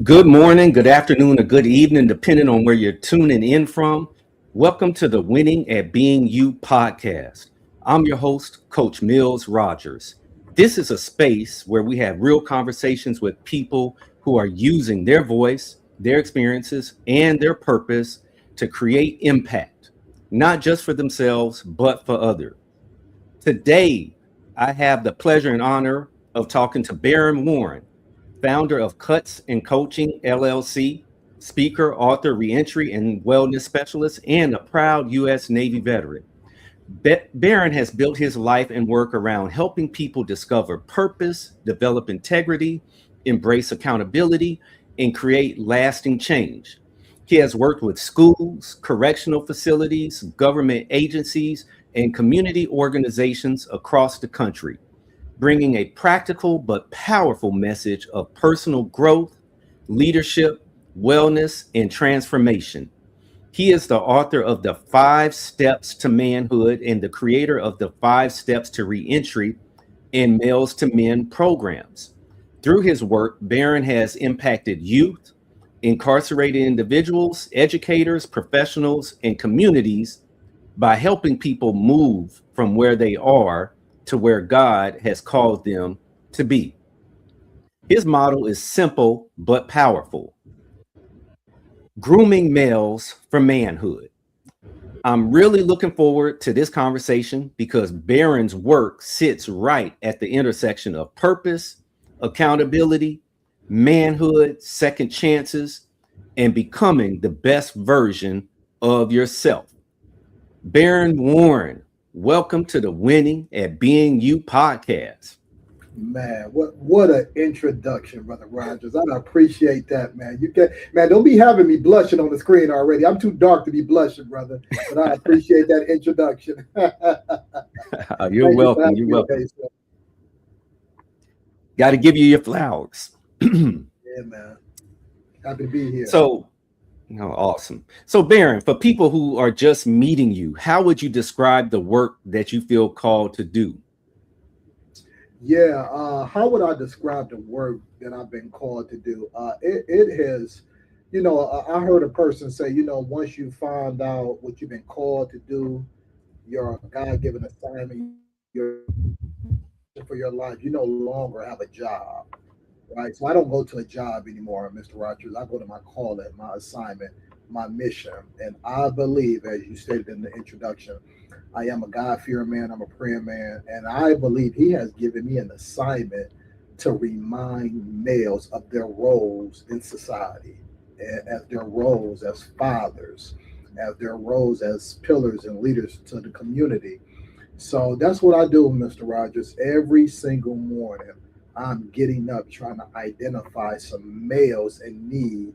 Good morning, good afternoon, or good evening, depending on where you're tuning in from. Welcome to the Winning at Being You podcast. I'm your host, Coach Mills Rogers. This is a space where we have real conversations with people who are using their voice, their experiences, and their purpose to create impact, not just for themselves, but for others. Today, I have the pleasure and honor of talking to Baron Warren, founder of Cuts Coaching LLC, speaker, author, reentry and wellness specialist, and a proud U.S. Navy veteran. Baron has built his life and work around helping people discover purpose, develop integrity, embrace accountability, and create lasting change. He has worked with schools, correctional facilities, government agencies, and community organizations across the country, bringing a practical but powerful message of personal growth, leadership, wellness, and transformation. He is the author of the 5 Steps to Manhood and the creator of the 5 Steps to Reentry and Males to Men programs. Through his work, Barron has impacted youth, incarcerated individuals, educators, professionals, and communities by helping people move from where they are to where God has called them to be. His model is simple but powerful: grooming males for manhood. I'm really looking forward to this conversation because Barron's work sits right at the intersection of purpose, accountability, manhood, second chances, and becoming the best version of yourself. Baron Warren, welcome to the Winning at Being You podcast. Man, what an introduction, Brother Rogers. I appreciate that, man. You can, man, don't be having me blushing on the screen already. I'm too dark to be blushing, brother. But I appreciate that introduction. You're Thank you for welcome. having You're me welcome. today, sir. Got to give you your flowers. Yeah, man. Happy to be here. So, no, awesome. So, Baron, for people who are just meeting you, how would you describe the work that you feel called to do? Yeah, how would I describe the work that I've been called to do? It has, I heard a person say, once you find out what you've been called to do, your God-given assignment, for your life, you no longer have a job, right? So I don't go to a job anymore, Mr. Rogers. I go to my calling, my assignment, my mission. And I believe, as you stated in the introduction, I am a God-fearing man, I'm a praying man, and I believe he has given me an assignment to remind males of their roles in society, as their roles as fathers, as their roles as pillars and leaders to the community. So that's what I do, Mr. Rogers. Every single morning, I'm getting up trying to identify some males in need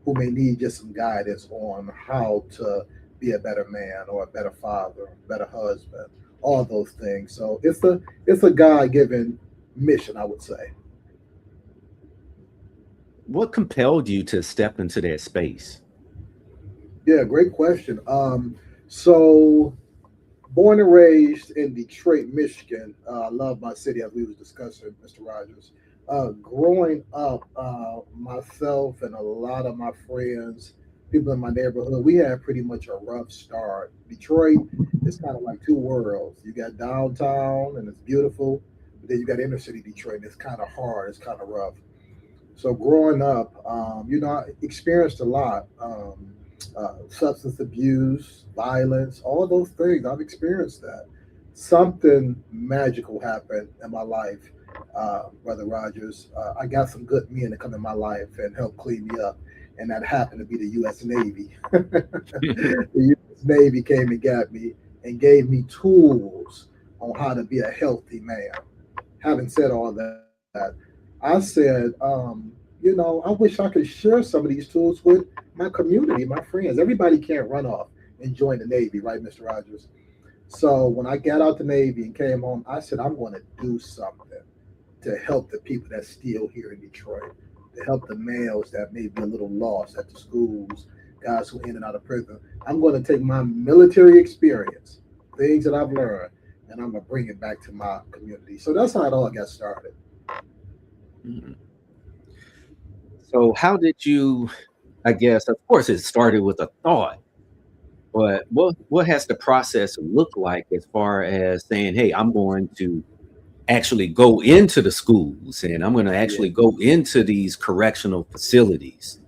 who may need just some guidance on how to be a better man or a better father, better husband, all those things. So it's a God given mission, I would say. What compelled you to step into that space? Yeah, great question. So born and raised in Detroit, Michigan. I love my city, as we was discussing, Mr. Rogers. Growing up, myself and a lot of my friends, people in my neighborhood, we had pretty much a rough start. Detroit is kind of like two worlds. You got downtown, and it's beautiful, but then you got inner city Detroit, and it's kind of hard. It's kind of rough. So growing up, I experienced a lot. Substance abuse, violence, all those things. I've experienced that. Something magical happened in my life, Brother Rogers. I got some good men to come in my life and help clean me up, and that happened to be the U.S. Navy. The U.S. Navy came and got me and gave me tools on how to be a healthy man. Having said all that, I said, I wish I could share some of these tools with my community, my friends. Everybody can't run off and join the Navy, right, Mr. Rogers? So when I got out the Navy and came home, I said, I'm going to do something to help the people that's still here in Detroit, to help the males that may be a little lost at the schools, guys who in and out of prison. I'm going to take my military experience, things that I've learned, and I'm going to bring it back to my community. So that's how it all got started. Mhm. So how did you, I guess, of course, it started with a thought, but what has the process looked like as far as saying, hey, I'm going to actually go into the schools and I'm going to Yeah, actually go into these correctional facilities?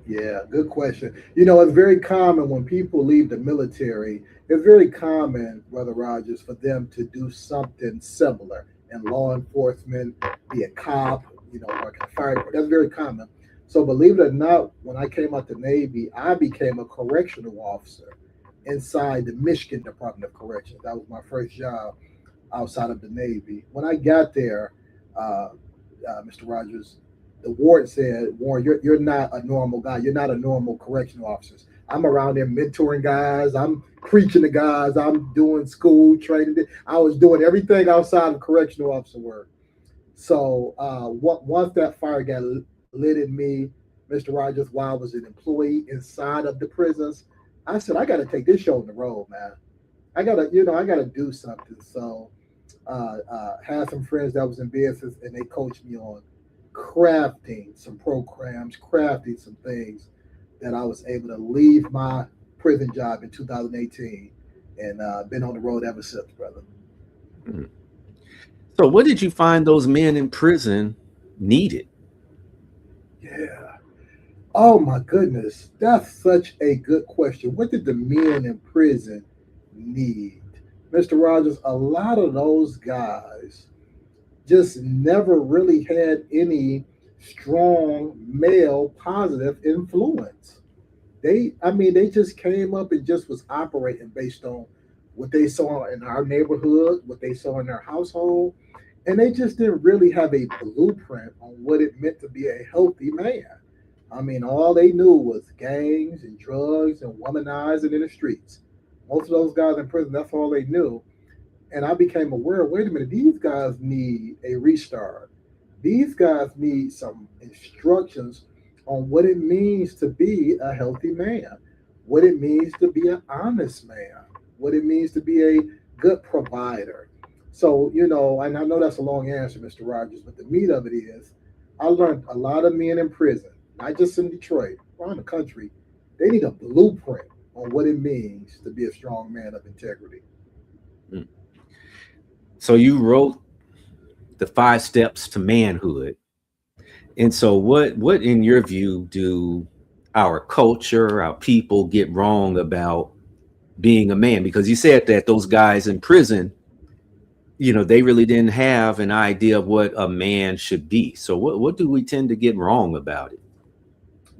yeah, good question. You know, it's very common when people leave the military. It's very common, Brother Rogers, for them to do something similar in law enforcement, be a cop, you know, work in fire. That's very common. So, believe it or not, when I came out the Navy, I became a correctional officer inside the Michigan Department of Corrections. That was my first job outside of the Navy. When I got there, uh, Mr. Rogers, the warden said, Warren, you're not a normal guy. You're not a normal correctional officer. I'm around there mentoring guys. I'm preaching to guys. I'm doing school training. I was doing everything outside of correctional officer work. So once that fire got lit in me, Mr. Rogers, while I was an employee inside of the prisons, I said, I got to take this show on the road, man. I gotta do something. So had some friends that was in business and they coached me on crafting some programs, crafting some things that I was able to leave my prison job in 2018 and been on the road ever since, brother. Hmm. So what did you find those men in prison needed? Yeah. Oh my goodness. That's such a good question. What did the men in prison need? Mr. Rogers, a lot of those guys just never really had any strong male positive influence. They just came up and just was operating based on what they saw in our neighborhood, what they saw in their household, and they just didn't really have a blueprint on what it meant to be a healthy man. All they knew was gangs and drugs and womanizing in the streets. Most of those guys in prison, that's all they knew. And I became aware, wait a minute, these guys need a restart. These guys need some instructions on what it means to be a healthy man, what it means to be an honest man, what it means to be a good provider. So, and I know that's a long answer, Mr. Rogers, but the meat of it is I learned a lot of men in prison, not just in Detroit, around the country, they need a blueprint on what it means to be a strong man of integrity. Mm. So you wrote the 5 steps to manhood. And so what in your view do our culture, our people get wrong about being a man? Because you said that those guys in prison, they really didn't have an idea of what a man should be. So what do we tend to get wrong about it?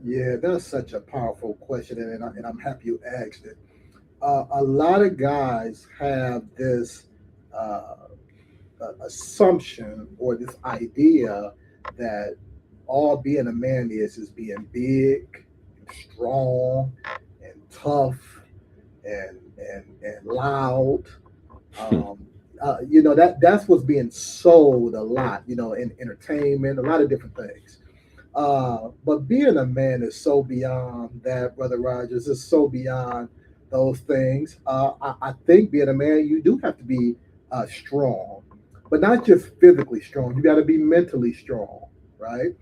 Yeah, that's such a powerful question, and I'm happy you asked it. A lot of guys have this uh, assumption or this idea that all being a man is being big and strong and tough and loud. That's what's being sold a lot. In entertainment, a lot of different things. But being a man is so beyond that, Brother Rogers. Is so beyond those things. I think being a man, you do have to be strong, but not just physically strong. You got to be mentally strong, right?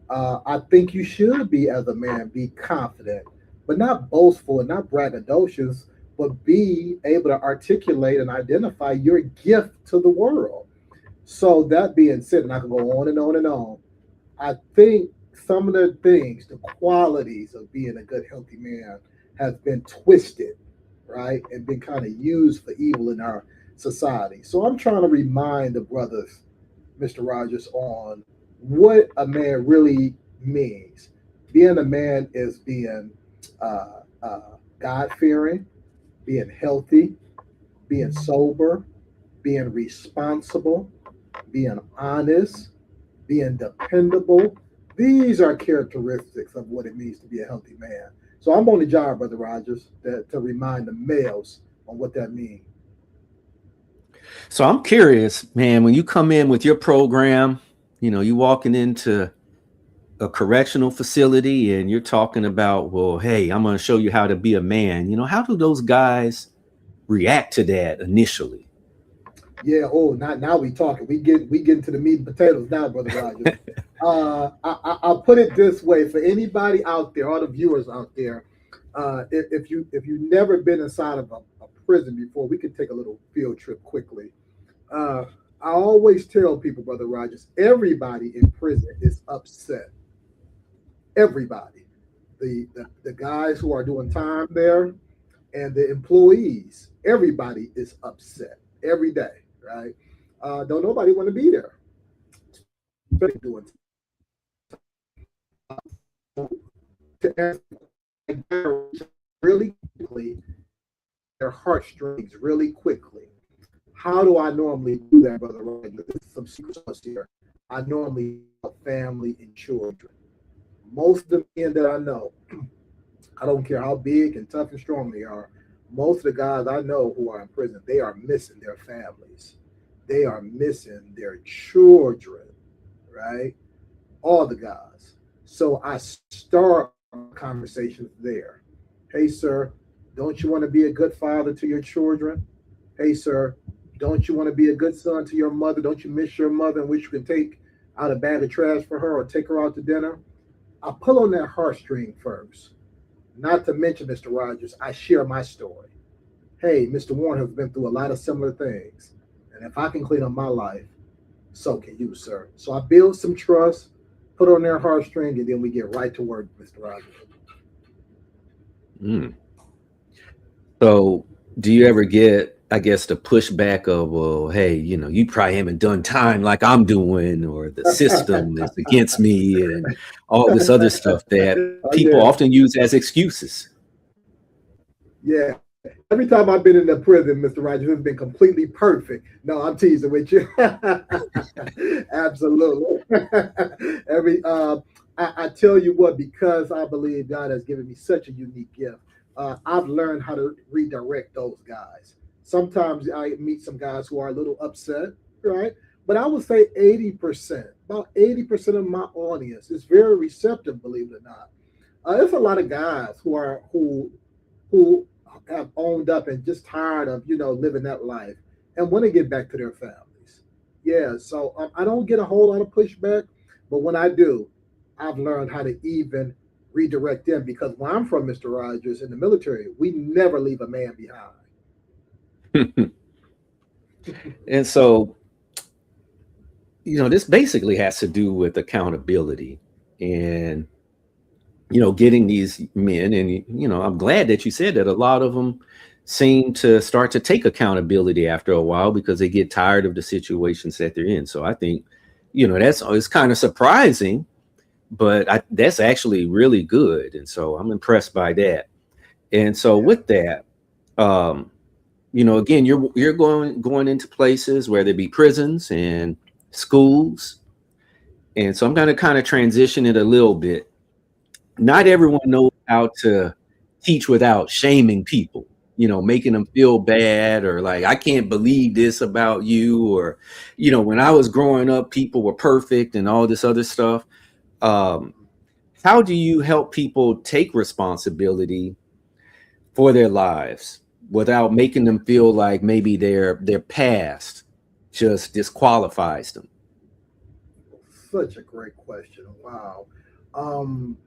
I think you should be, as a man, be confident, but not boastful and not braggadocious, but be able to articulate and identify your gift to the world. So that being said, and I can go on and on and on, I think some of the things, the qualities of being a good, healthy man, has been twisted, right, and been kind of used for evil in our society. So I'm trying to remind the brothers, Mr. Rogers, on what a man really means. Being a man is being God fearing, being healthy, being sober, being responsible, being honest, being dependable. These are characteristics of what it means to be a healthy man. So I'm on the job, Brother Rogers, to remind the males on what that means. So I'm curious, man, when you come in with your program, you walking into a correctional facility and you're talking about, well, hey, I'm going to show you how to be a man. How do those guys react to that initially? Yeah. Oh, not now we talking. We get into the meat and potatoes now, brother Rogers. I'll put it this way for anybody out there, all the viewers out there. If you've never been inside of a prison before, we can take a little field trip quickly. Uh, I always tell people, brother Rogers, everybody in prison is upset. Everybody, the guys who are doing time there, and the employees, everybody is upset every day, right? Don't nobody want to be there, especially doing to really quickly their heartstrings really quickly. How do I normally do that, brother Ryan? There's some secret sauce here. I normally have family and children. Most of the men that I know, I don't care how big and tough and strong they are. Most of the guys I know who are in prison, they are missing their families. They are missing their children, right? All the guys. So I start conversations there. Hey, sir, don't you want to be a good father to your children? Hey, sir, don't you want to be a good son to your mother? Don't you miss your mother and wish you could take out a bag of trash for her or take her out to dinner? I pull on that heartstring first. Not to mention, Mr. Rogers, I share my story. Hey, Mr. Warren has been through a lot of similar things. And if I can clean up my life, so can you, sir. So I build some trust, put on their heartstring, and then we get right to work, Mr. Rogers. Mm. So, do you ever get, I guess, the pushback of, well, hey, you probably haven't done time like I'm doing, or the system is against me, and all this other stuff that people Yeah, often use as excuses? yeah. Every time I've been in the prison, Mr. Rogers, it's been completely perfect. No, I'm teasing with you. Absolutely. Every I tell you what, because I believe God has given me such a unique gift, I've learned how to redirect those guys. Sometimes I meet some guys who are a little upset, right? But I would say 80%, about 80% of my audience is very receptive, believe it or not. There's a lot of guys who have owned up and just tired of living that life and want to get back to their families. Yeah, so I don't get a whole lot of pushback, but when I do, I've learned how to even redirect them because where I'm from, Mr. Rogers, in the military, we never leave a man behind. And so, this basically has to do with accountability and, getting these men. And, I'm glad that you said that a lot of them seem to start to take accountability after a while because they get tired of the situations that they're in. So I think, it's kind of surprising, but that's actually really good. And so I'm impressed by that. And so Yeah. with that, um, again, you're going into places, whether it be prisons and schools. And so I'm going to kind of transition it a little bit. Not everyone knows how to teach without shaming people, making them feel bad, or like, I can't believe this about you, or, when I was growing up, people were perfect and all this other stuff. Um, how do you help people take responsibility for their lives without making them feel like maybe their past just disqualifies them? Such a great question. Wow. Um,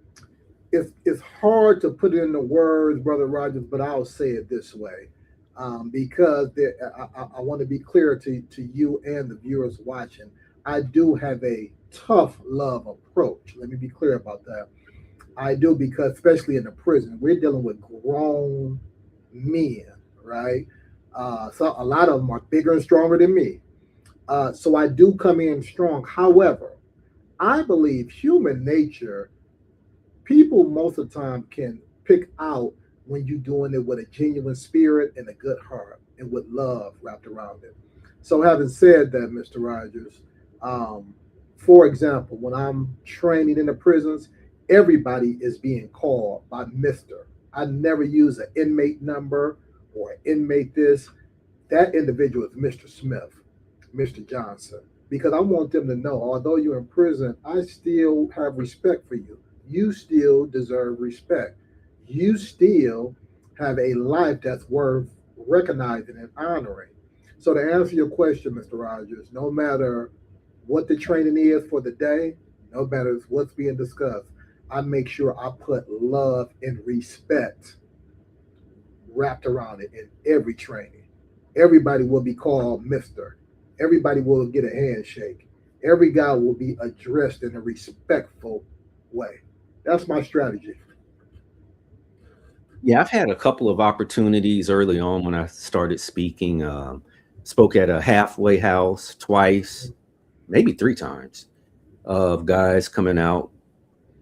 it's hard to put it into words, Brother Rogers, but I'll say it this way. Because I want to be clear to you and the viewers watching. I do have a tough love approach. Let me be clear about that. I do because, especially in the prison, we're dealing with grown men, right? So a lot of them are bigger and stronger than me. So I do come in strong. However, I believe human nature, people most of the time can pick out when you're doing it with a genuine spirit and a good heart and with love wrapped around it. So, having said that, Mr. Rogers, um, for example, when I'm training in the prisons, everybody is being called by Mr. I never use an inmate number or an inmate this. That individual is Mr. Smith, Mr. Johnson, because I want them to know, although you're in prison, I still have respect for you. You still deserve respect. You still have a life that's worth recognizing and honoring. So to answer your question, Mr. Rogers, no matter what the training is for the day, no matter what's being discussed, I make sure I put love and respect wrapped around it in every training. Everybody will be called Mister. Everybody will get a handshake. Every guy will be addressed in a respectful way. That's my strategy. Yeah, I've had a couple of opportunities early on when I started speaking. Spoke at a halfway house twice, maybe three times, of guys coming out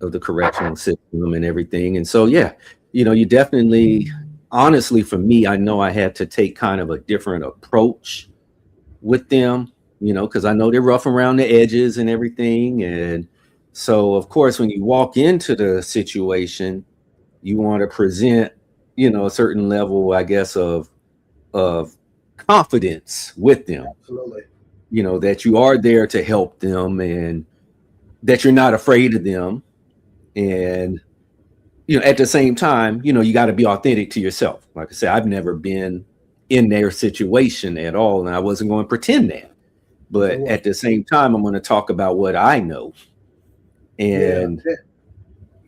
of the correctional system and everything. And so, yeah, you definitely, honestly, for me, I know I had to take kind of a different approach with them, because I know they're rough around the edges and everything. And so, of course, when you walk into the situation, you want to present, a certain level, I guess, of confidence with them, Absolutely. that you are there to help them and that you're not afraid of them. And, at the same time, you got to be authentic to yourself. Like I said, I've never been in their situation at all, and I wasn't going to pretend that. So But what? at the same time, I'm going to talk about what I know. Yeah. And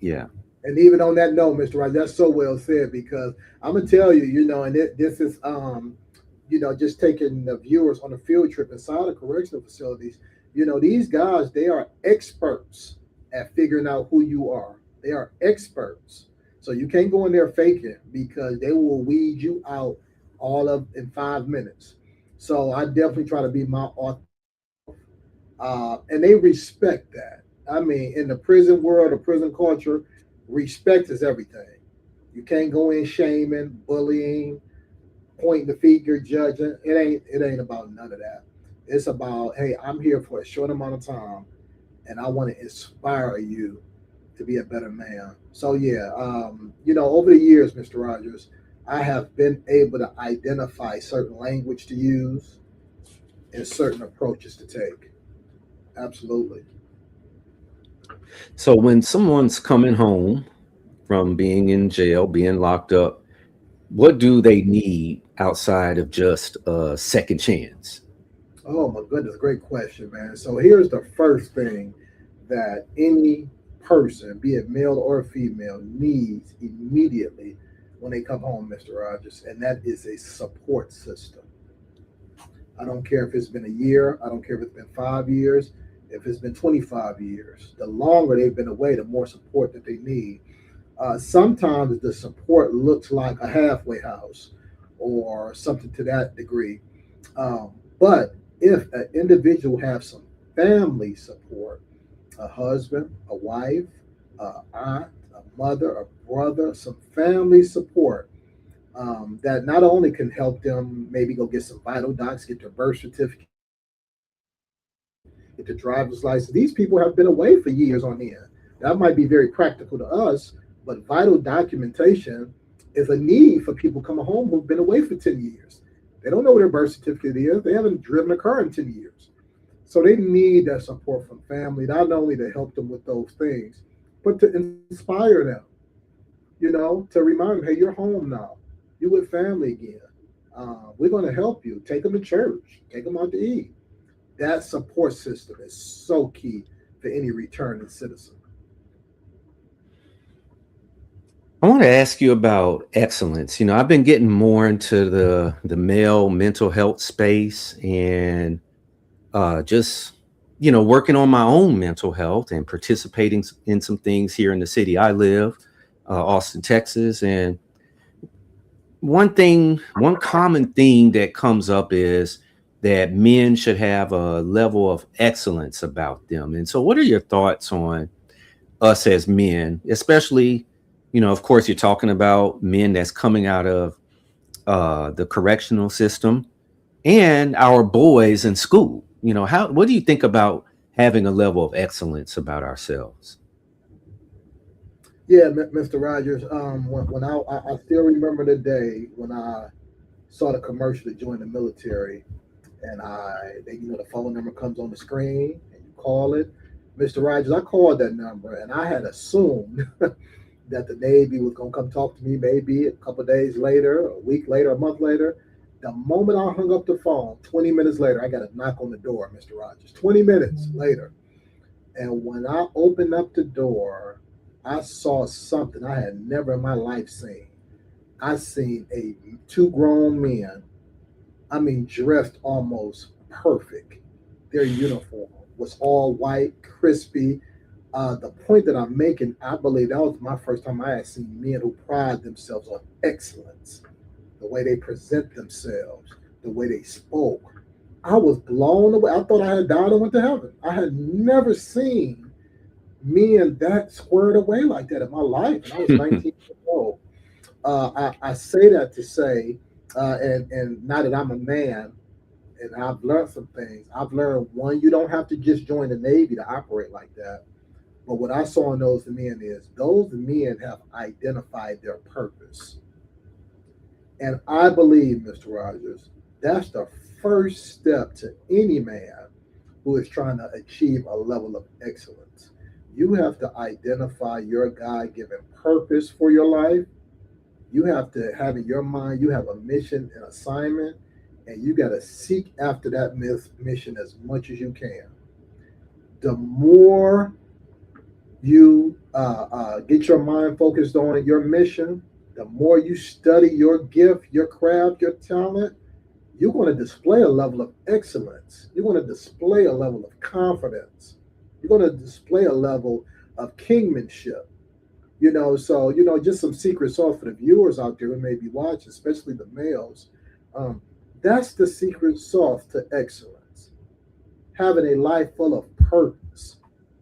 yeah, And even on that note, Mr. Rogers, that's so well said because I'm gonna tell you, and this is just taking the viewers on a field trip inside of correctional facilities. These guys, they are experts at figuring out who you are. They are experts. So you can't go in there faking because they will weed you out all of in 5 minutes. So I definitely try to be my authentic self. And they respect that. I mean, in the prison world, the prison culture, respect is everything. You can't go in shaming, bullying, pointing the finger, judging. It ain't about none of that. It's about, hey, I'm here for a short amount of time and I want to inspire you to be a better man. So yeah, over the years, Mr. Rogers, I have been able to identify certain language to use and certain approaches to take. Absolutely. so when someone's coming home from being in jail, being locked up, what do they need outside of just a second chance? Oh my goodness, great question, man. So here's the first thing that any person, be it male or female, needs immediately when they come home, Mr. Rogers, and that is a support system. I don't care if it's been a year, I don't care if it's been 5 years, if it's been 25 years. The longer they've been away, the more support that they need. Sometimes the support looks like a halfway house or something to that degree. But if an individual has some family support, a husband, a wife, a aunt, a mother, a brother, some family support, that not only can help them maybe go get some vital docs, get their birth certificate, get their driver's license. These people have been away for years on end. That might be very practical to us, but vital documentation is a need for people coming home who've been away for 10 years. They don't know what their birth certificate is. They haven't driven a car in 10 years. So they need that support from family, not only to help them with those things, but to inspire them, to remind them, hey, you're home now. You're with family again. We're going to help you. Take them to church. Take them out to eat. That support system is so key for any returning citizen. I want to ask you about excellence. I've been getting more into the male mental health space and just working on my own mental health and participating in some things here in the city I live, Austin, Texas. And one common thing that comes up is that men should have a level of excellence about them. And so, what are your thoughts on us as men, especially, of course, you're talking about men that's coming out of the correctional system and our boys in school. What do you think about having a level of excellence about ourselves? Yeah, Mr. Rogers. When I still remember the day when I saw the commercial to join the military, and the phone number comes on the screen and you call it. Mr. Rogers, I called that number and I had assumed that the Navy was going to come talk to me maybe a couple of days later, a week later, a month later. The moment I hung up the phone, 20 minutes later, I got a knock on the door, Mr. Rogers. 20 minutes later. And when I opened up the door, I saw something I had never in my life seen. I seen two grown men, I mean, dressed almost perfect. Their uniform was all white, crispy. The point that I'm making, I believe that was my first time I had seen men who pride themselves on excellence, the way they present themselves, the way they spoke. I was blown away. I thought I had died and went to heaven. I had never seen men that squared away like that in my life. And I was 19 years old. I say that to say, and now that I'm a man and I've learned some things, I've learned one, you don't have to just join the Navy to operate like that. But what I saw in those men is those men have identified their purpose. And I believe, Mr. Rogers, that's the first step to any man who is trying to achieve a level of excellence. You have to identify your God given purpose for your life. You have to have in your mind, you have a mission and assignment, and you got to seek after that mission as much as you can. The more you get your mind focused on your mission, the more you study your gift, your craft, your talent, you're going to display a level of excellence. You're going to display a level of confidence. You're going to display a level of kingmanship. So, just some secret sauce for the viewers out there who may be watching, especially the males. That's the secret sauce to excellence. Having a life full of purpose.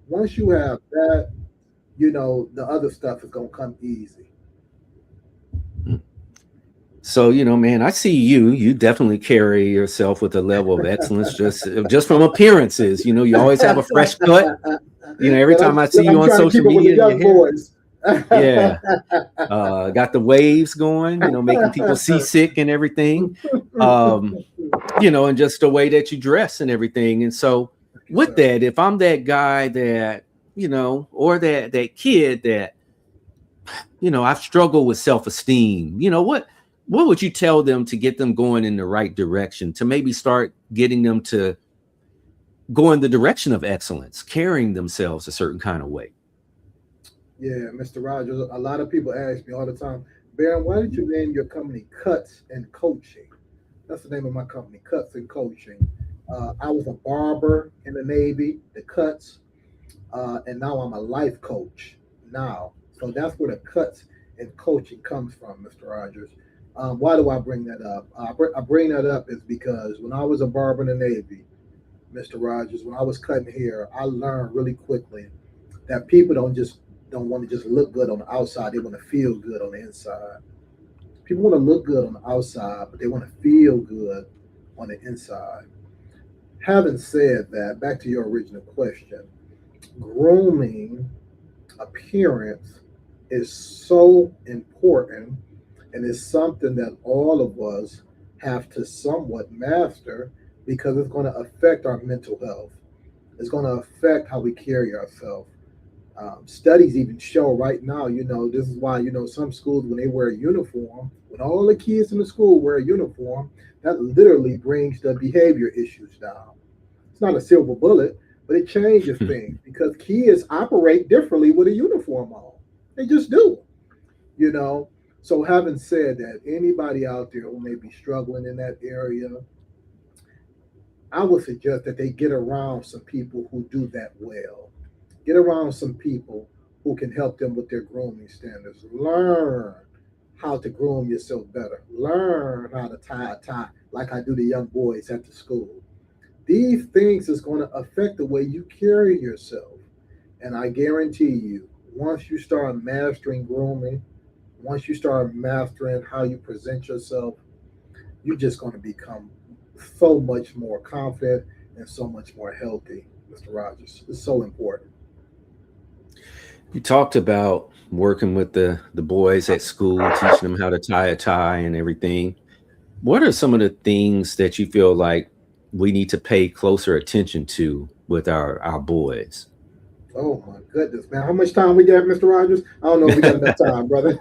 Once you have that, the other stuff is going to come easy. So, man, I see you definitely carry yourself with a level of excellence just from appearances. You always have a fresh cut. Every time I see you on social media, young boys. Yeah. Got the waves going, making people seasick and everything. And just the way that you dress and everything. And so with that, if I'm that guy that, or that kid that, I've struggled with self-esteem, what would you tell them to get them going in the right direction, to maybe start getting them to go in the direction of excellence, carrying themselves a certain kind of way? Yeah, Mr. Rogers, a lot of people ask me all the time, Baron, why did you name your company Cuts and Coaching? That's the name of my company, Cuts and Coaching. I was a barber in the Navy, the Cuts, and now I'm a life coach now. So that's where the Cuts and Coaching comes from, Mr. Rogers. Why do I bring that up? I bring that up is because when I was a barber in the Navy, Mr. Rogers, when I was cutting hair, I learned really quickly that people don't want to just look good on the outside. They want to feel good on the inside. People want to look good on the outside, but they want to feel good on the inside. Having said that, back to your original question, grooming appearance is so important, and it's something that all of us have to somewhat master because it's going to affect our mental health. It's going to affect how we carry ourselves. Studies even show right now, this is why, some schools, when they wear a uniform, when all the kids in the school wear a uniform, that literally brings the behavior issues down. It's not a silver bullet, but it changes things because kids operate differently with a uniform on. They just do, So having said that, anybody out there who may be struggling in that area, I would suggest that they get around some people who do that well. Get around some people who can help them with their grooming standards. Learn how to groom yourself better. Learn how to tie a tie like I do the young boys at the school. These things is going to affect the way you carry yourself. And I guarantee you, once you start mastering grooming, once you start mastering how you present yourself, you're just going to become so much more confident and so much more healthy, Mr. Rogers. It's so important. You talked about working with the boys at school, teaching them how to tie a tie and everything. What are some of the things that you feel like we need to pay closer attention to with our boys? Oh my goodness, man. How much time we got, Mr. Rogers? I don't know if we got enough time, brother.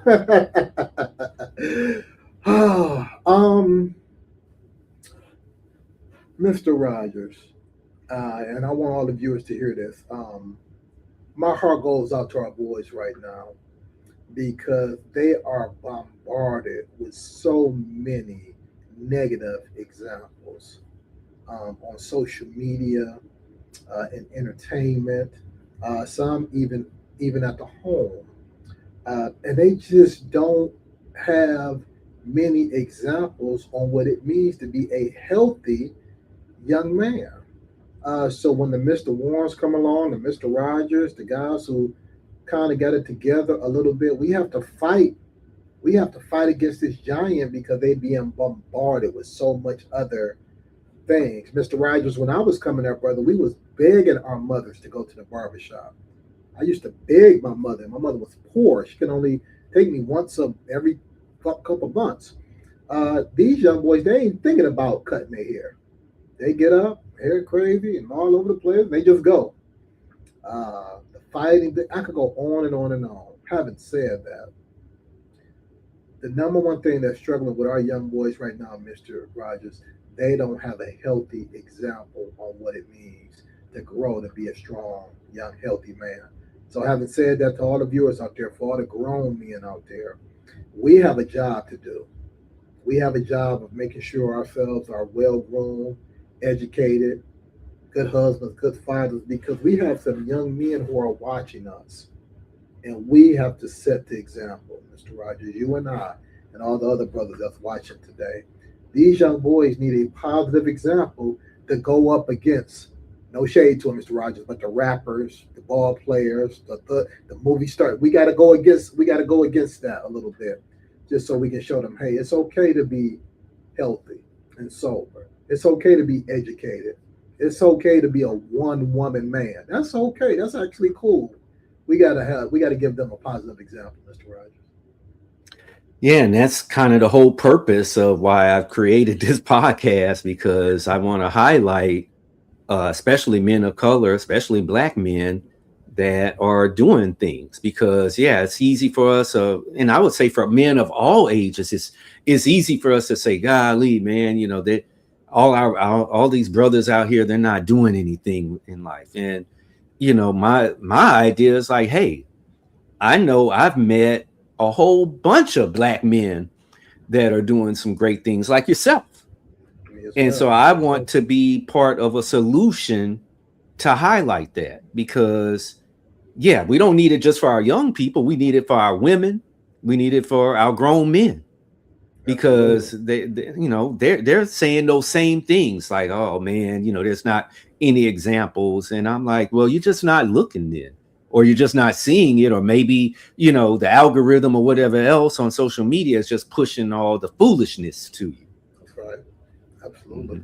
Mr. Rogers, and I want all the viewers to hear this. My heart goes out to our boys right now because they are bombarded with so many negative examples on social media, in entertainment, some even at the home, and they just don't have many examples on what it means to be a healthy young man. So when the Mr. Warrens come along, the Mr. Rogers, the guys who kind of got it together a little bit, we have to fight. We have to fight against this giant because they being bombarded with so much other things. Mr. Rogers, when I was coming up, brother, we was begging our mothers to go to the barbershop. I used to beg my mother. My mother was poor. She could only take me once every couple of months. These young boys, they ain't thinking about cutting their hair. They get up, hair crazy and all over the place. They just go. The fighting, I could go on and on and on. Having said that, the number one thing that's struggling with our young boys right now, Mr. Rogers, they don't have a healthy example on what it means to grow to be a strong, young, healthy man. So, having said that, to all the viewers out there, for all the grown men out there, we have a job to do. We have a job of making sure ourselves are well groomed, educated, good husbands, good fathers, because we have some young men who are watching us. And we have to set the example, Mr. Rogers, you and I, and all the other brothers that's watching today. These young boys need a positive example to go up against. No shade to them, Mr. Rogers, but the rappers, the ball players, the movie stars. We gotta go against that a little bit, just so we can show them, hey, it's okay to be healthy and sober. It's okay to be educated. It's okay to be a one woman man. That's okay. That's actually cool. We gotta give them a positive example, Mr. Rogers. Yeah, and that's kind of the whole purpose of why I've created this podcast because I want to highlight, especially men of color, especially black men that are doing things. Because yeah, it's easy for us, and I would say for men of all ages, it's easy for us to say, "Golly, man, that all these brothers out here, they're not doing anything in life." And my idea is like, hey, I know I've met a whole bunch of black men that are doing some great things like yourself. Yes, And so sir. I Yes, sir. want to be part of a solution to highlight that because, yeah, we don't need it just for our young people. We need it for our women. We need it for our grown men Absolutely. because they're saying those same things like, oh man, there's not any examples, and I'm like, well, you're just not looking then, or you're just not seeing it, or maybe the algorithm or whatever else on social media is just pushing all the foolishness to you. That's right. Absolutely. Mhm.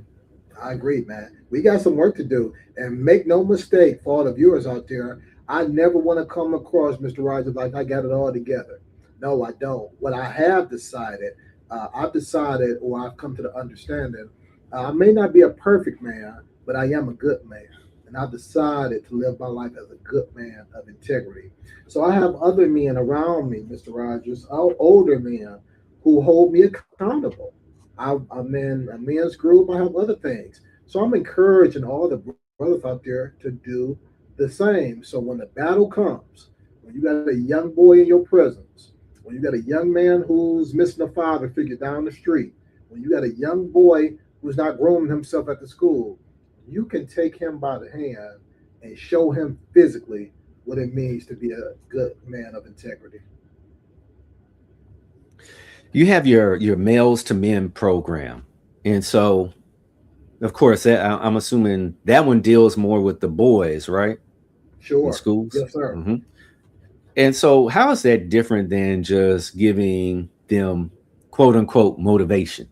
I agree, man. We got some work to do. And make no mistake, for all the viewers out there, I never want to come across, Mr. Rogers, like I got it all together. No, I don't. What I have decided, I've decided, or I've come to the understanding, I may not be a perfect man, but I am a good man. And I've decided to live my life as a good man of integrity. So I have other men around me, Mr. Rogers, older men who hold me accountable. I'm in a men's group. I have other things. So I'm encouraging all the brothers out there to do the same. So when the battle comes, when you got a young boy in your presence, when you got a young man who's missing a father figure down the street, when you got a young boy who's not grooming himself at the school, you can take him by the hand and show him physically what it means to be a good man of integrity. You have your males to men program, and so of course I'm assuming that one deals more with the boys, right, in Sure. schools. Yes, sir. Hmm. And so, how is that different than just giving them quote unquote motivation?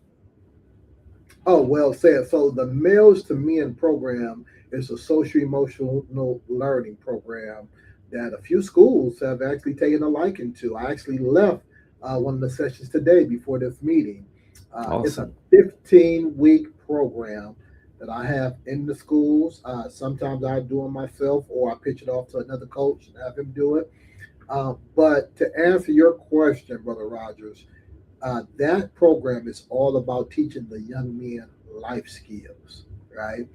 Oh, well said. So the Males to Men program is a social emotional learning program that a few schools have actually taken a liking to. I actually left one of the sessions today before this meeting. It's a Awesome. 15-week program that I have in the schools. Sometimes I do it myself or I pitch it off to another coach and have him do it. But to answer your question, Brother Rogers, that program is all about teaching the young men life skills, right?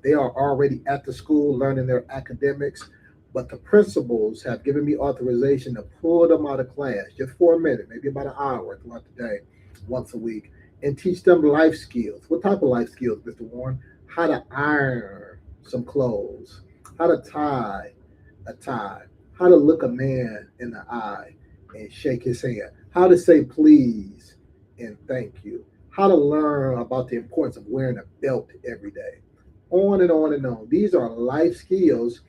They are already at the school learning their academics, but the principals have given me authorization to pull them out of class just for a minute, maybe about an hour throughout the day, once a week, and teach them life skills. What type of life skills, Mr. Warren? How to iron some clothes, how to tie a tie, how to look a man in the eye and shake his hand, how to say please and thank you, how to learn about the importance of wearing a belt every day, on and on and on. These are life skills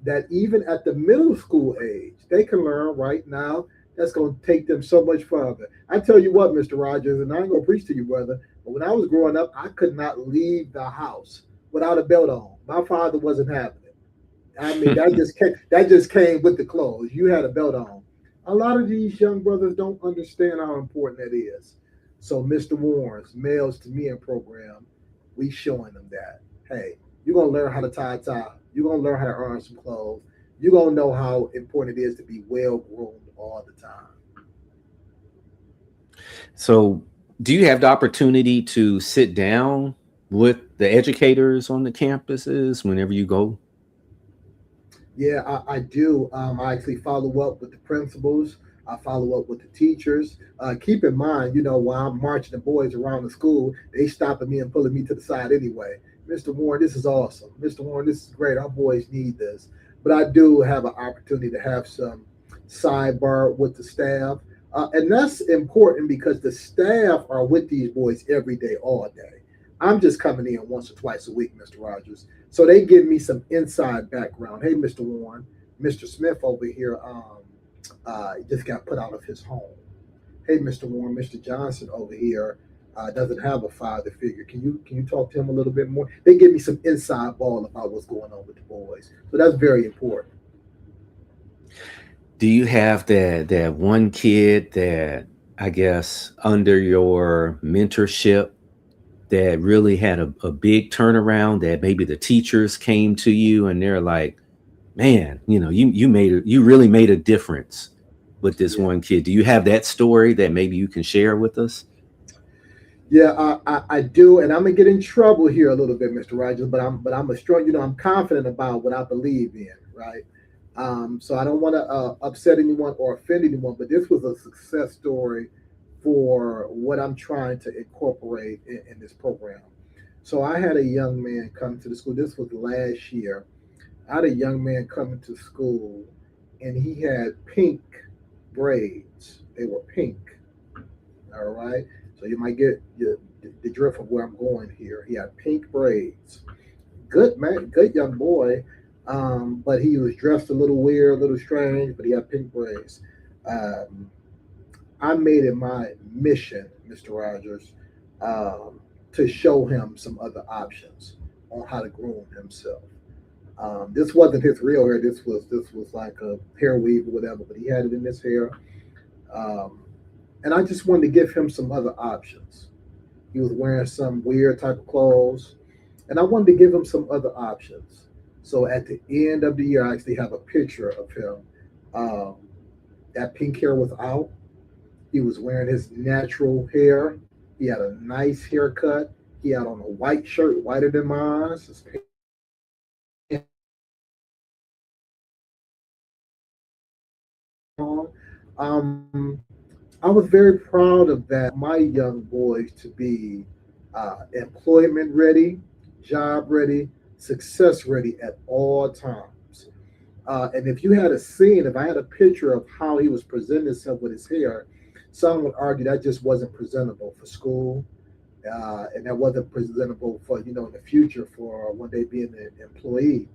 that even at the middle school age, they can learn right now. That's going to take them so much further. I tell you what, Mr. Rogers, and I ain't going to preach to you, brother, but when I was growing up, I could not leave the house without a belt on. My father wasn't having it. I mean, that just came with the clothes. You had a belt on. A lot of these young brothers don't understand how important that is. So, Mr. Warren's Males to Men program, we showing them that. Hey, you're gonna learn how to tie a tie. You're gonna learn how to earn some clothes. You're gonna know how important it is to be well groomed all the time. So, do you have the opportunity to sit down with the educators on the campuses whenever you go? Yeah, I do. I actually follow up with the principals. I follow up with the teachers. Keep in mind, while I'm marching the boys around the school, they stopping me and pulling me to the side anyway. Mr. Warren, this is awesome. Mr. Warren, this is great. Our boys need this. But I do have an opportunity to have some sidebar with the staff. And that's important because the staff are with these boys every day, all day. I'm just coming in once or twice a week, Mr. Rogers. So they give me some inside background. Hey, Mr. Warren, Mr. Smith over here just got put out of his home. Hey, Mr. Warren, Mr. Johnson over here doesn't have a father figure. Can you talk to him a little bit more? They give me some inside ball about what's going on with the boys. So that's very important. Do you have that one kid that, I guess, under your mentorship, that really had a big turnaround, that maybe the teachers came to you and they're like, man, you really made a difference with this Yeah. one kid? Do you have that story that maybe you can share with us? Yeah, I do, and I'm gonna get in trouble here a little bit, Mr. Rogers. But I'm a strong, I'm confident about what I believe in, right? So I don't want to upset anyone or offend anyone, but this was a success story for what I'm trying to incorporate in this program. So I had a young man come to the school. This was last year. I had a young man coming to school, and he had pink braids. They were pink. All right. So you might get the drift of where I'm going here. He had pink braids. Good man, good young boy. But he was dressed a little weird, a little strange, but he had pink braids. Um, I made it my mission, Mr. Rogers, um, to show him some other options on how to groom himself. This wasn't his real hair. This was like a hair weave or whatever, but he had it in his hair. Um, and I just wanted to give him some other options. He was wearing some weird type of clothes, and I wanted to give him some other options. So at the end of the year, I actually have a picture of him. Um, that pink hair was out. He was wearing his natural hair. He had a nice haircut. He had on a white shirt, whiter than mine. His pants on. I was very proud of that. My young boys to be employment ready, job ready, success ready at all times. And if you had a scene, if I had a picture of how he was presenting himself with his hair, some would argue that just wasn't presentable for school, and that wasn't presentable for in the future for one day being an employee.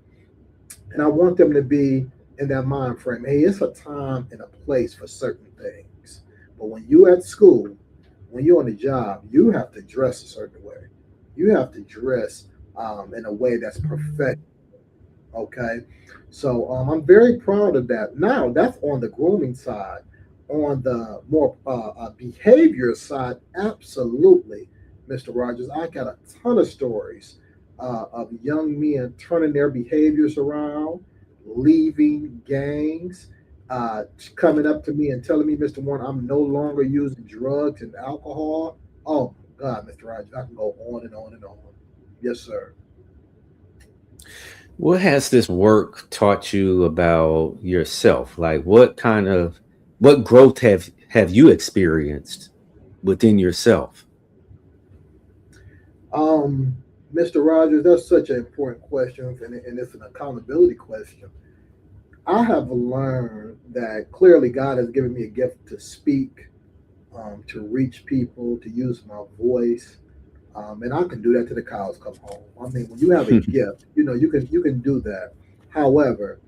And I want them to be in that mind frame. Hey, it's a time and a place for certain things. But when you at school, when you're on the job, you have to dress a certain way. You have to dress in a way that's professional. Okay, so I'm very proud of that. Now that's on the grooming side. On the more behavior side, absolutely, Mr. Rogers. I got a ton of stories of young men turning their behaviors around, leaving gangs, coming up to me and telling me, Mr. Warren, I'm no longer using drugs and alcohol. Oh my God, Mr. Rogers, I can go on and on and on. Yes, sir. What has this work taught you about yourself? Like what growth have you experienced within yourself? Um, Mr. Rogers, that's such an important question, and it's an accountability question. I have learned that clearly God has given me a gift to speak, to reach people, to use my voice, and I can do that till the cows come home. I mean, when you have a gift, you can do that. However,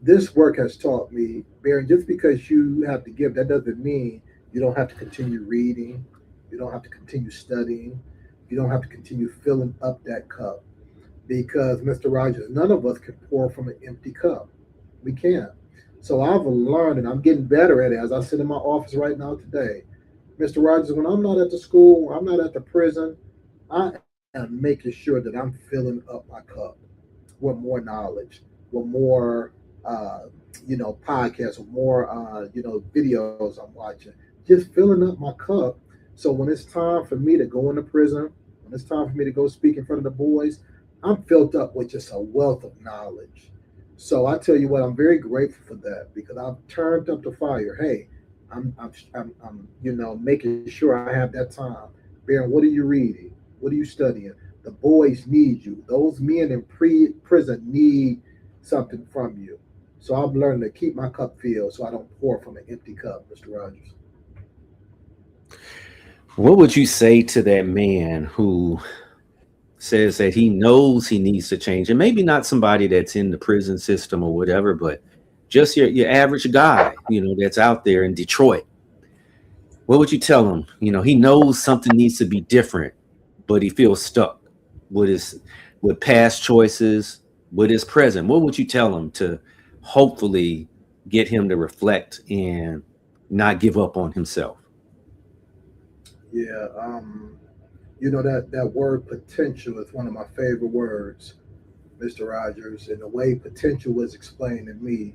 this work has taught me, Baron, just because you have the gift, that doesn't mean you don't have to continue reading, you don't have to continue studying, you don't have to continue filling up that cup. Because, Mr. Rogers, none of us can pour from an empty cup. We can't. So I've learned, and I'm getting better at it as I sit in my office right now today. Mr. Rogers, when I'm not at the school, I'm not at the prison, I am making sure that I'm filling up my cup with more knowledge, with more, uh, podcasts, with more, videos I'm watching, just filling up my cup. So when it's time for me to go into prison, when it's time for me to go speak in front of the boys, I'm filled up with just a wealth of knowledge. So I tell you what, I'm very grateful for that because I've turned up the fire. Hey, I'm making sure I have that time. Baron, what are you reading? What are you studying? The boys need you. Those men in prison need something from you. So I've learned to keep my cup filled so I don't pour from an empty cup, Mr. Rogers. What would you say to that man who says that he knows he needs to change, and maybe not somebody that's in the prison system or whatever, but just your average guy, that's out there in Detroit? What would you tell him? He knows something needs to be different, but he feels stuck with his with past choices, with his present. What would you tell him to hopefully get him to reflect and not give up on himself? Yeah, that word potential is one of my favorite words, Mr. Rogers. And the way potential was explained to me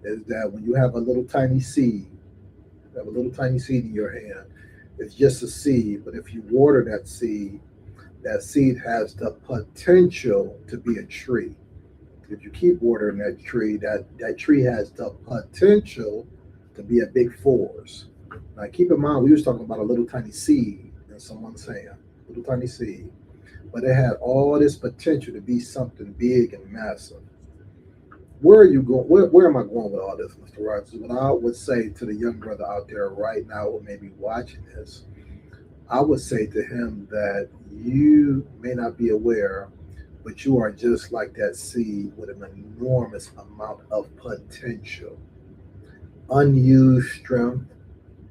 is that when you have a little tiny seed, you have a little tiny seed in your hand, it's just a seed. But if you water that seed has the potential to be a tree. If you keep watering that tree, that tree has the potential to be a big forest. Now, keep in mind, we was talking about a little tiny seed in someone's hand, little tiny seed, but it had all this potential to be something big and massive. Where are you going? Where am I going with all this, Mr. Rogers? What I would say to the young brother out there right now who may be watching this, I would say to him that you may not be aware, but you are just like that seed with an enormous amount of potential, unused strength,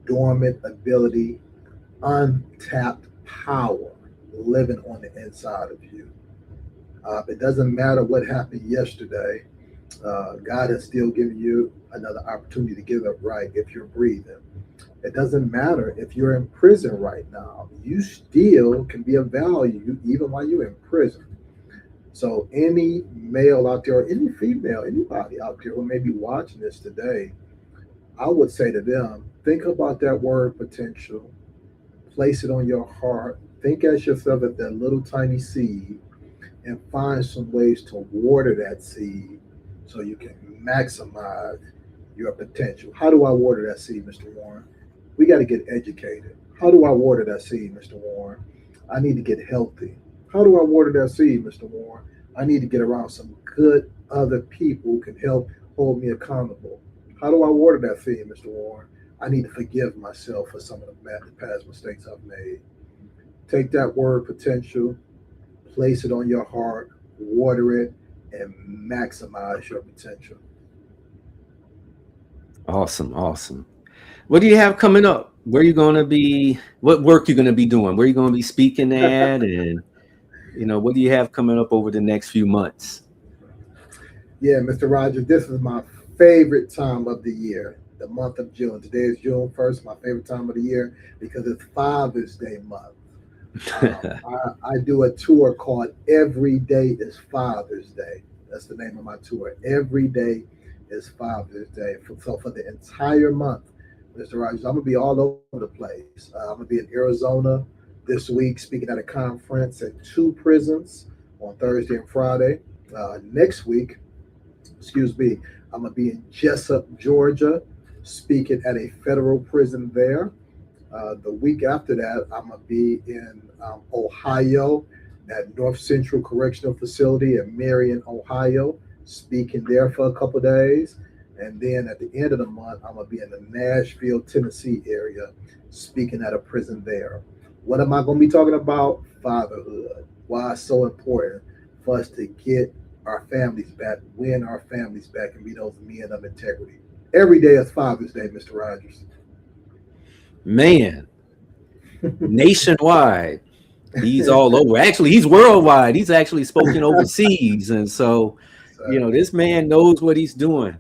dormant ability, untapped power living on the inside of you. It doesn't matter what happened yesterday. God has still given you another opportunity to get up right if you're breathing. It doesn't matter if you're in prison right now. You still can be of value even while you're in prison. So any male out there, or any female, anybody out there who may be watching this today, I would say to them, think about that word potential, place it on your heart, think as yourself as that little tiny seed, and find some ways to water that seed so you can maximize your potential. How do I water that seed, Mr. Warren? We got to get educated. How do I water that seed, Mr. Warren? I need to get healthy. How do I water that seed, Mr. Warren? I need to get around some good other people who can help hold me accountable. How do I water that seed, Mr. Warren? I need to forgive myself for some of the past mistakes I've made. Take that word potential, place it on your heart, water it, and maximize your potential. Awesome, awesome. What do you have coming up? Where you going to be? What work you going to be doing? Where you going to be speaking at? And what do you have coming up over the next few months? Yeah, Mr. Rogers, this is my favorite time of the year, the month of June. Today is June 1st, my favorite time of the year because it's Father's Day month. I do a tour called Every Day is Father's Day. That's the name of my tour. Every Day is Father's Day. So for the entire month, Mr. Rogers, I'm going to be all over the place. I'm going to be in Arizona. this week speaking at a conference at 2 prisons on Thursday and Friday. Next week, excuse me, I'm going to be in Jessup, Georgia, speaking at a federal prison there. The week after that, I'm going to be in Ohio at North Central Correctional Facility in Marion, Ohio, speaking there for a couple of days. And then at the end of the month, I'm going to be in the Nashville, Tennessee area, speaking at a prison there. What am I going to be talking about? Fatherhood. Why it's so important for us to get our families back, win our families back, and be those men of integrity. Every day is Father's Day, Mr. Rogers. Man, nationwide. He's all over. Actually, he's worldwide. He's actually spoken overseas. And so, this man knows what he's doing.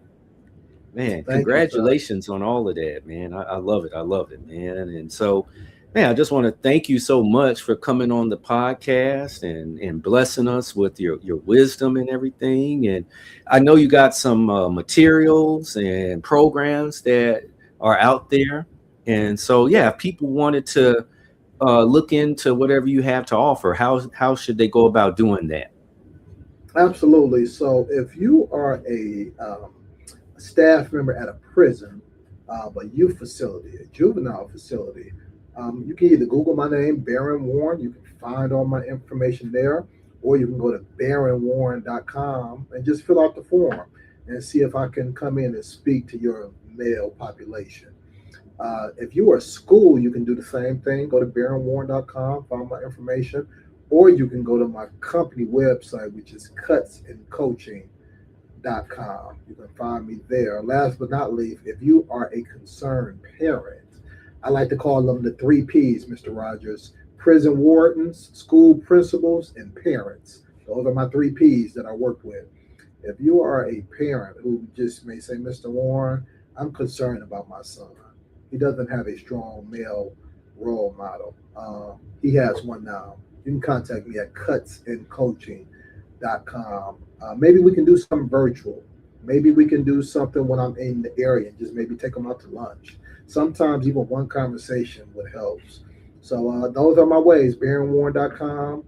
Man, congratulations on all of that, man. I love it. I love it, man. And so, man, I just want to thank you so much for coming on the podcast and blessing us with your wisdom and everything. And I know you got some materials and programs that are out there. And so, yeah, if people wanted to look into whatever you have to offer, how should they go about doing that? Absolutely. So if you are a staff member at a prison, a youth facility, a juvenile facility, you can either Google my name, Baron Warren. You can find all my information there, or you can go to baronwarren.com and just fill out the form and see if I can come in and speak to your male population. If you are a school, you can do the same thing. Go to baronwarren.com, find my information, or you can go to my company website, which is cutsandcoaching.com. You can find me there. Last but not least, if you are a concerned parent, I like to call them the 3 Ps, Mr. Rogers: prison wardens, school principals, and parents. Those are my 3 Ps that I work with. If you are a parent who just may say, Mr. Warren, I'm concerned about my son. He doesn't have a strong male role model. He has one now. You can contact me at cutsandcoaching.com. Maybe we can do something virtual. Maybe we can do something when I'm in the area and just maybe take them out to lunch. Sometimes even one conversation would help. So those are my ways: baronwarren.com,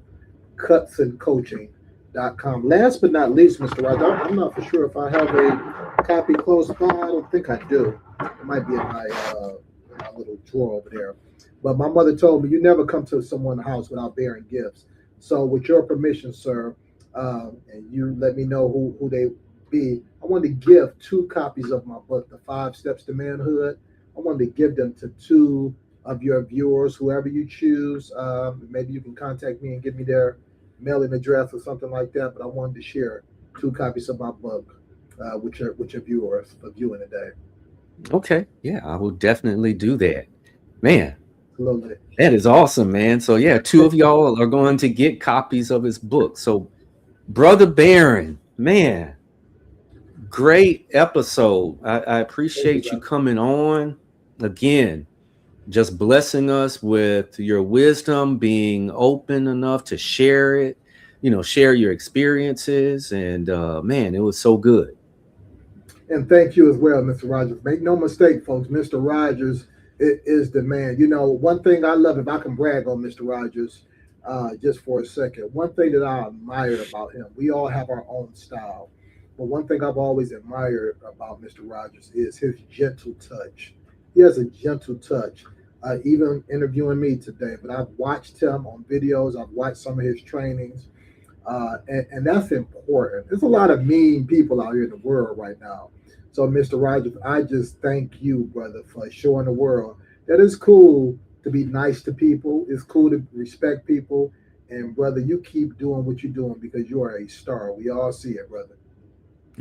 cutsandcoaching.com. Last but not least, Mr. Roger, I'm not for sure if I have a copy close by. I don't think I do. It might be in my little drawer over there. But my mother told me you never come to someone's house without bearing gifts. So with your permission, sir, and you let me know who they be, I wanted to give 2 copies of my book, The 5 Steps to Manhood. I wanted to give them to 2 of your viewers, whoever you choose. Maybe you can contact me and give me their mailing address or something like that. But I wanted to share 2 copies of my book with your viewers for viewing today. Okay. Yeah, I will definitely do that. Man, Absolutely. that is awesome, man. So yeah, 2 of y'all are going to get copies of his book. So Brother Baron, man, great episode. I appreciate you coming on again, just blessing us with your wisdom, being open enough to share it, share your experiences. And man, it was so good. And thank you as well, Mr. Rogers. Make no mistake, folks, Mr. Rogers is the man. One thing I love, if I can brag on Mr. Rogers just for a second, one thing that I admired about him, we all have our own style. But one thing I've always admired about Mr. Rogers is his gentle touch. He has a gentle touch, even interviewing me today. But I've watched him on videos. I've watched some of his trainings. And that's important. There's a lot of mean people out here in the world right now. So, Mr. Rogers, I just thank you, brother, for showing the world that it's cool to be nice to people. It's cool to respect people. And, brother, you keep doing what you're doing because you are a star. We all see it, brother.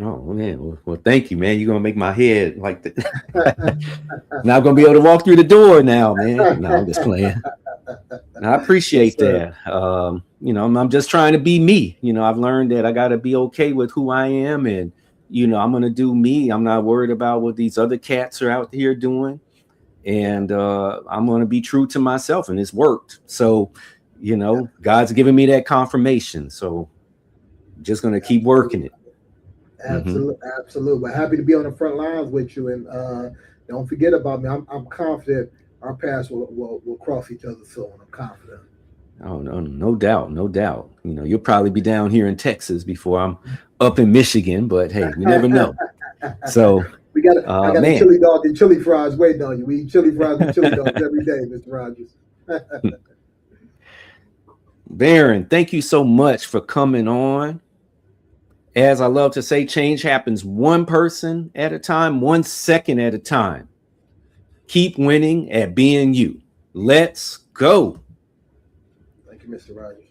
Oh, man. Well, thank you, man. You're going to make my head like that. Now I'm going to be able to walk through the door now, man. No, I'm just playing. I appreciate that. I'm just trying to be me. I've learned that I got to be okay with who I am, and I'm going to do me. I'm not worried about what these other cats are out here doing, and I'm going to be true to myself, and it's worked. So, God's giving me that confirmation. So, I'm just going to keep working it. Absolutely, absolutely. We're happy to be on the front lines with you, and don't forget about me. I'm confident our paths will cross each other soon. I'm confident. Oh, no doubt, no doubt. You know, you'll probably be down here in Texas before I'm up in Michigan, but hey, we never know. So, I got a man, chili dog and chili fries waiting on you. We eat chili fries and chili dogs every day, Mr. Rogers. Baron, thank you so much for coming on. As I love to say, change happens one person at a time, 1 second at a time. Keep winning at being you. Let's go. Thank you, Mr. Rogers.